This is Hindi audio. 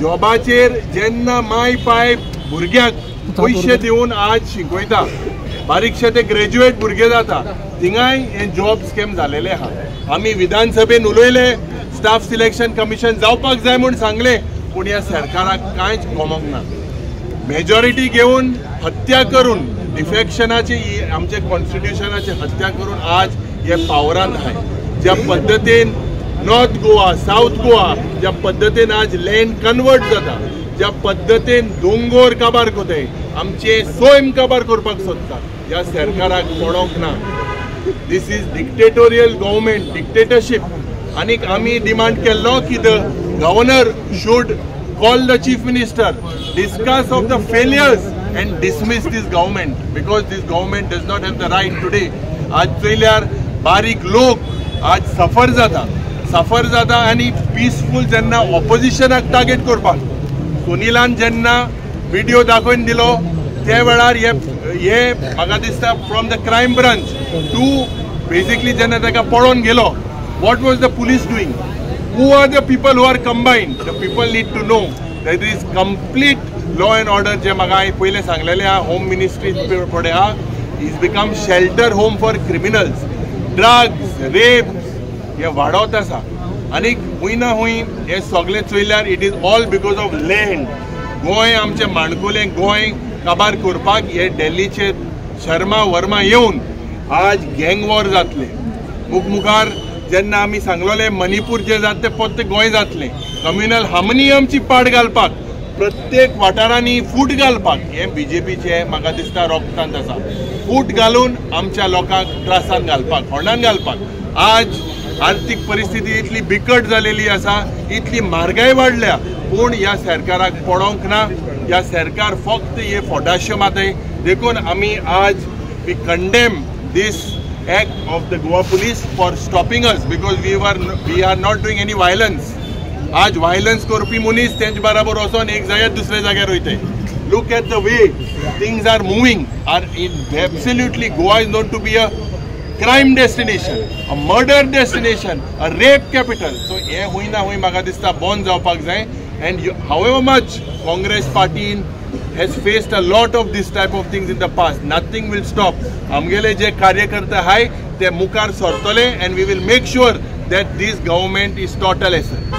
जॉबाचेर जेन्ना माय पाय भुरग्यांक पैसे दिवन आज शिकयता, बारीकशे ते ग्रॅज्युएट भुरगे जाता, थिंगाय हे जॉब स्कॅम जालेले आहा. आमी विधानसभेन उलयले, स्टाफ सिलेक्शन कमिशन जावपाक जाय म्हूण सांगले, पूण ह्या सरकाराक कांयच गमोंक ना. मेजॉरिटी घेवन हत्या करून डिफेक्शनाची आमचे कॉन्स्टिट्युशनाची हत्या करून आज हे पावरांत आहाय. ज्या पद्दतीन नॉर्थ गोवा, साऊथ गोवा ज्या पद्दतीन आज लँड कन्वर्ट जाता, ज्या पद्दतीन दोंगोर काबार कोताय, आमचे सोयम काबार करपाक सोदता, ह्या सरकाराक पडोंक ना. This is dictatorial government, dictatorship. आनीक आमी डिमांड केल्लो की the governor should call the chief minister, discuss of the failures and dismiss this government, because this government does not have the right today. आज चयल्यार बारीक लोक आज सफर जाता आनी पीसफुल जेन्ना ऑपोजिशनाक टार्गेट करपाक सुनीलान जेन्ना व्हिडिओ दाखोवन दिलो त्या वेळार हे म्हाका दिसता from the crime branch to basically जेन्ना ताका पळोवन गेलो, what was the police doing? Who are the people who are combined? The people need to know that there is complete law and order. जे म्हाका पयले सांगलेले हा, होम मिनिस्ट्री फुडें हा, is become shelter home for criminals. Drugs, rapes हे वाडत आसा. आनी हूंय ना हूंय हे सगळे चयल्यार it is all because of land. Goem आमचे माणकुलें गोंय काबार करपाक हे दिल्लीचे शर्मा वर्मा येवन आज गँग वॉर जातले. मुखार जेन्ना आमी सांगलोले मणिपूर जे जाता ते पोत्ते गोंय जातलें. कम्युनल हार्मोनियमची पाड घालपाक, प्रत्येक वाठारांनी फूट घालपाक हे बीजेपीचे म्हाका दिसता रोगतांत आसा. फूट घालून आमच्या लोकांक त्रासान घालपाक, होणान घालपाक. आज आर्थीक परिस्थिती इतली बिकट जालेली आसा, इतली म्हारगाय वाडल्या, पूण ह्या सरकाराक पडोंक ना. ह्या सरकार फक्त हे फोडाश्य माताय देखून आमी आज we condemn this act of the Goa police for stopping us, because we are not doing any violence. आज violence करपी मनीस तेंच बराबर वचोन एक जाग्यार दुसऱ्या जाग्यार वयताय. Look at the way things are moving. Absolutely, Goa is known to be a crime destination, a murder destination, a rape capital. So हे हुई ना हुई म्हाका दिसता बंद जावपाक जाय. And however much Congress party has faced a lot of this type of things in the past, nothing will stop. आमगेले जे कार्यकर्ता हाय ते मुखार सरतले, and we will make sure that this government is taught a lesson.